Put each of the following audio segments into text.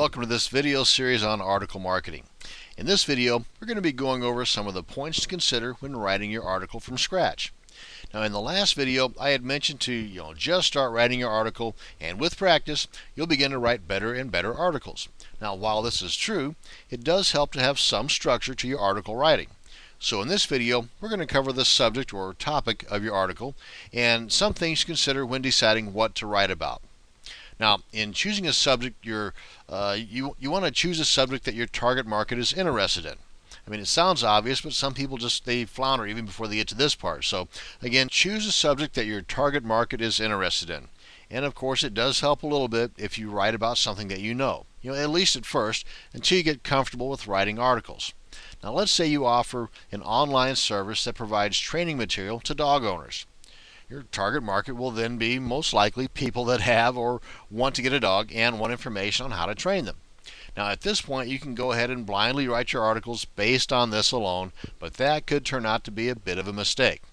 welcome to this video series on article marketing. In this video, we're going to be going over some of the points to consider when writing your article from scratch. Now, in the last video, I had mentioned to just start writing your article, and with practice, you'll begin to write better and better articles. Now, while this is true, it does help to have some structure to your article writing. So in this video, we're going to cover the subject or topic of your article and some things to consider when deciding what to write about. Now, in choosing a subject, you want to choose a subject that your target market is interested in. I mean, it sounds obvious, but some people they flounder even before they get to this part. So, again, choose a subject that your target market is interested in. And of course, it does help a little bit if you write about something that you know, at least at first, until you get comfortable with writing articles. Now, let's say you offer an online service that provides training material to dog owners. Your target market will then be most likely people that have or want to get a dog and want information on how to train them. Now, at this point, you can go ahead and blindly write your articles based on this alone, but that could turn out to be a bit of a mistake.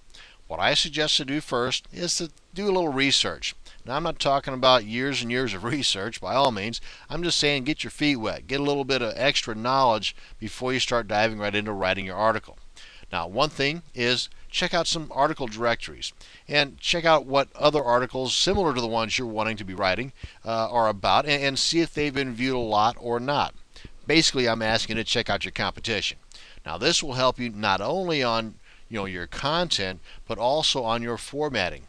What I suggest to do first is to do a little research. Now, I'm not talking about years and years of research, by all means. I'm just saying get your feet wet, get a little bit of extra knowledge before you start diving right into writing your article. Now, one thing is check out some article directories and check out what other articles similar to the ones you're wanting to be writing are about, and see if they've been viewed a lot or not. Basically, I'm asking you to check out your competition. Now, this will help you not only on your content, but also on your formatting.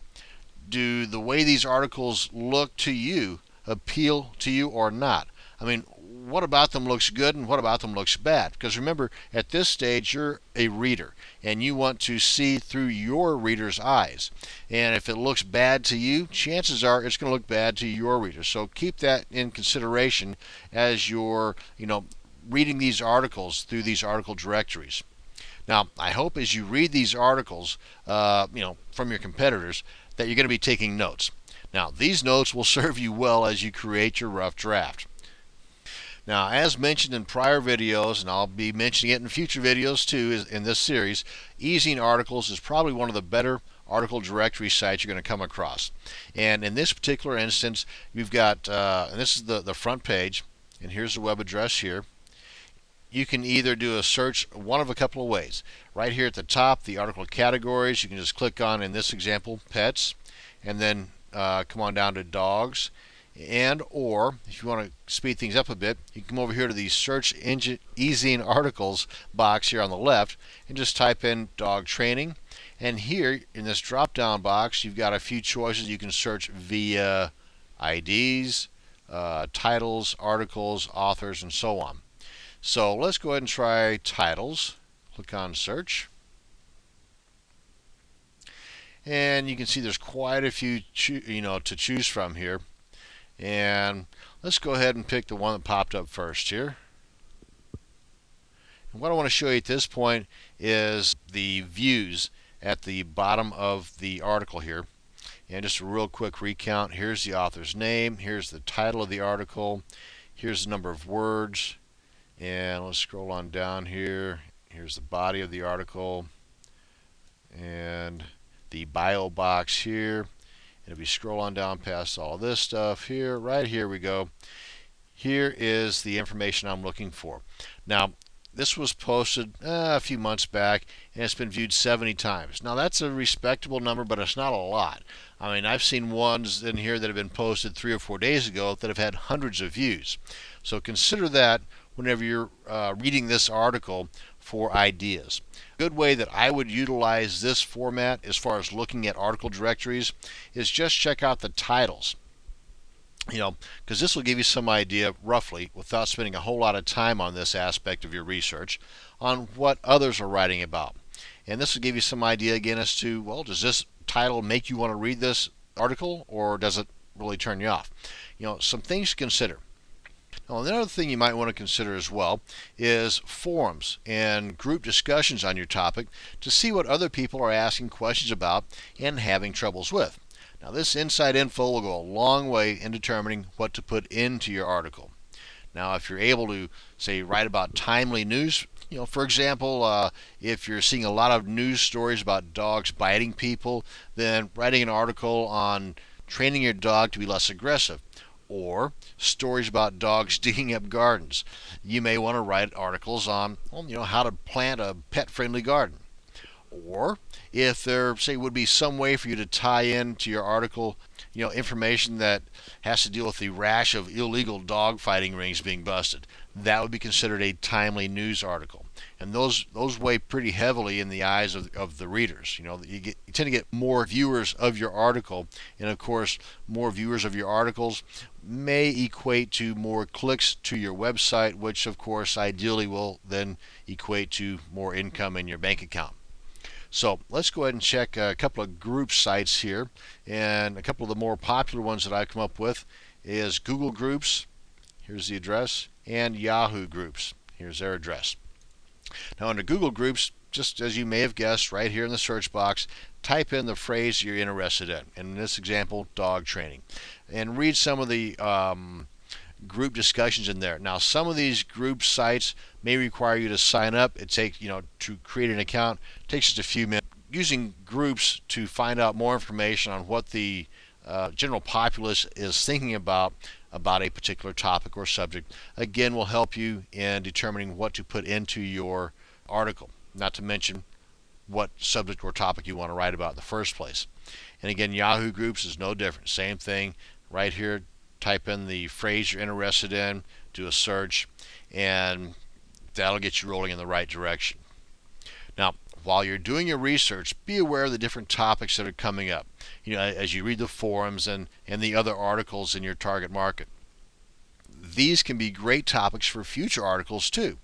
Do the way these articles look to you appeal to you or not? I mean, what about them looks good and what about them looks bad? Because remember, at this stage, you're a reader and you want to see through your reader's eyes. And if it looks bad to you, chances are it's going to look bad to your reader. So keep that in consideration as you're, reading these articles through these article directories. Now, I hope as you read these articles, from your competitors, that you're going to be taking notes. Now, these notes will serve you well as you create your rough draft. Now, as mentioned in prior videos, and I'll be mentioning it in future videos too in this series, EasyInArticles is probably one of the better article directory sites you're going to come across. And in this particular instance, you've got, and this is the front page, and here's the web address here. You can either do a search one of a couple of ways. Right here at the top, the article categories, you can just click on, in this example, pets, and then come on down to dogs. And or if you want to speed things up a bit, you can come over here to the search engine EasyInArticles box here on the left and just type in dog training. And here in this drop down box, you've got a few choices. You can search via IDs, titles, articles, authors, and so on. So let's go ahead and try titles. Click on search. And you can see there's quite a few to choose from here. And let's go ahead and pick the one that popped up first here. And what I want to show you at this point is the views at the bottom of the article here. And just a real quick recount. Here's the author's name. Here's the title of the article. Here's the number of words. And let's scroll on down here. Here's the body of the article. And the bio box here. And if we scroll on down past all this stuff here, right here we go. Here is the information I'm looking for. Now, this was posted a few months back, and it's been viewed 70 times. Now, that's a respectable number, but it's not a lot. I mean, I've seen ones in here that have been posted 3 or 4 days ago that have had hundreds of views. So consider that whenever you're reading this article for ideas. A good way that I would utilize this format as far as looking at article directories is just check out the titles. Because this will give you some idea roughly, without spending a whole lot of time on this aspect of your research, on what others are writing about. And this will give you some idea again as to, well, does this title make you want to read this article, or does it really turn you off? Some things to consider. Now, another thing you might want to consider as well is forums and group discussions on your topic to see what other people are asking questions about and having troubles with. Now, this inside info will go a long way in determining what to put into your article. Now, if you're able to, say, write about timely news, for example, if you're seeing a lot of news stories about dogs biting people, then writing an article on training your dog to be less aggressive, or stories about dogs digging up gardens. You may want to write articles on, well, how to plant a pet-friendly garden. Or if there, say, would be some way for you to tie into your article, information that has to deal with the rash of illegal dog fighting rings being busted, that would be considered a timely news article. And those weigh pretty heavily in the eyes of the readers. You tend to get more viewers of your article, and of course, more viewers of your articles may equate to more clicks to your website, which of course ideally will then equate to more income in your bank account. So let's go ahead and check a couple of group sites here, and a couple of the more popular ones that I've come up with is Google Groups, here's the address, and Yahoo Groups, here's their address. Now under Google Groups, just as you may have guessed, right here in the search box, type in the phrase you're interested in. In this example, dog training, and read some of the group discussions in there. Now, some of these group sites may require you to sign up. It takes, to create an account, it takes just a few minutes. Using groups to find out more information on what the general populace is thinking about a particular topic or subject, again, will help you in determining what to put into your article, not to mention what subject or topic you want to write about in the first place. And again, Yahoo Groups is no different. Same thing. Right here, type in the phrase you're interested in, do a search, and that'll get you rolling in the right direction. Now, while you're doing your research, be aware of the different topics that are coming up, as you read the forums and the other articles in your target market. These can be great topics for future articles too.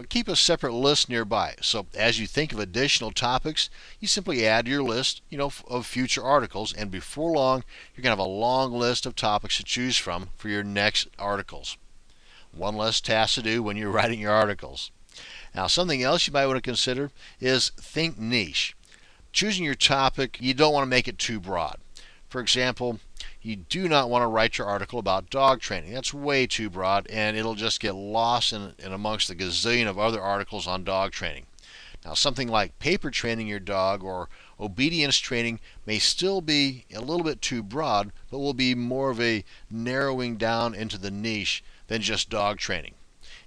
Keep a separate list nearby. So as you think of additional topics, you simply add to your list, of future articles, and before long, you're going to have a long list of topics to choose from for your next articles. One less task to do when you're writing your articles. Now, something else you might want to consider is think niche. Choosing your topic, you don't want to make it too broad. For example, you do not want to write your article about dog training. That's way too broad, and it'll just get lost in amongst the gazillion of other articles on dog training. Now, something like paper training your dog or obedience training may still be a little bit too broad, but will be more of a narrowing down into the niche than just dog training.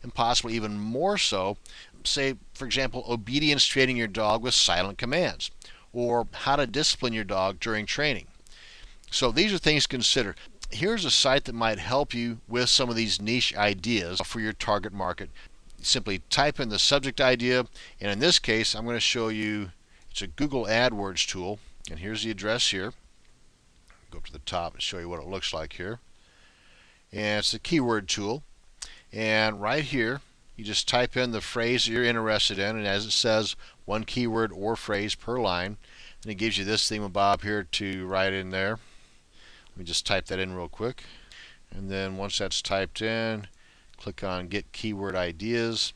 And possibly even more so, say, for example, obedience training your dog with silent commands, or how to discipline your dog during training. So these are things to consider. Here's a site that might help you with some of these niche ideas for your target market. Simply type in the subject idea, and in this case, I'm going to show you, it's a Google AdWords tool, and here's the address here. Go up to the top and show you what it looks like here. And it's the keyword tool, and right here, you just type in the phrase that you're interested in, and as it says, one keyword or phrase per line, and it gives you this thingamabob here to write in there. Let me just type that in real quick, and then once that's typed in, click on Get Keyword Ideas,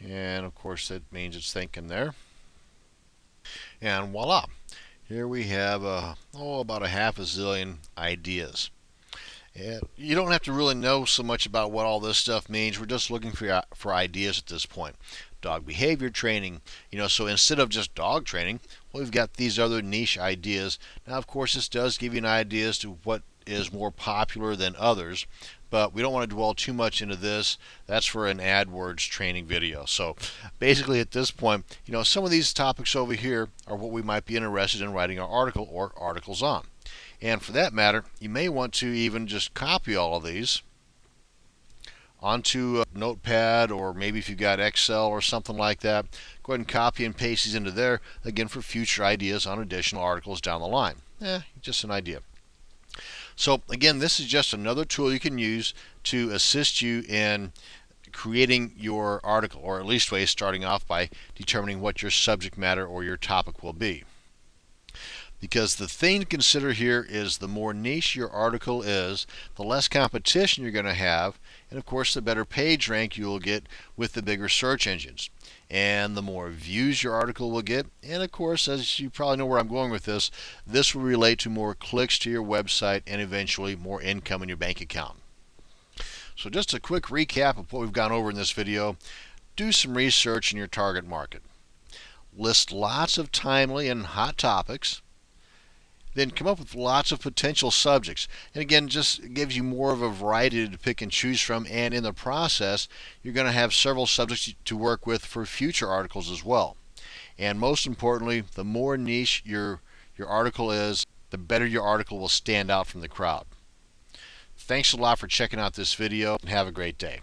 and of course that means it's thinking there. And voila, here we have about a half a zillion ideas. And you don't have to really know so much about what all this stuff means. We're just looking for ideas at this point. Dog behavior training, so instead of just dog training, well, we've got these other niche ideas. Now, of course, this does give you an idea as to what is more popular than others, but we don't want to dwell too much into this. That's for an AdWords training video. So basically at this point, some of these topics over here are what we might be interested in writing our article or articles on. And for that matter, you may want to even just copy all of these onto a notepad, or maybe if you've got Excel or something like that, go ahead and copy and paste these into there, again, for future ideas on additional articles down the line. Just an idea. So again, this is just another tool you can use to assist you in creating your article, or at least starting off by determining what your subject matter or your topic will be. Because the thing to consider here is the more niche your article is, the less competition you're going to have, and of course the better page rank you will get with the bigger search engines. And the more views your article will get, and of course, as you probably know where I'm going with this, this will relate to more clicks to your website and eventually more income in your bank account. So just a quick recap of what we've gone over in this video. Do some research in your target market. List lots of timely and hot topics. then come up with lots of potential subjects. And again, just gives you more of a variety to pick and choose from, and in the process, you're going to have several subjects to work with for future articles as well. And most importantly, the more niche your article is, the better your article will stand out from the crowd. Thanks a lot for checking out this video, and have a great day.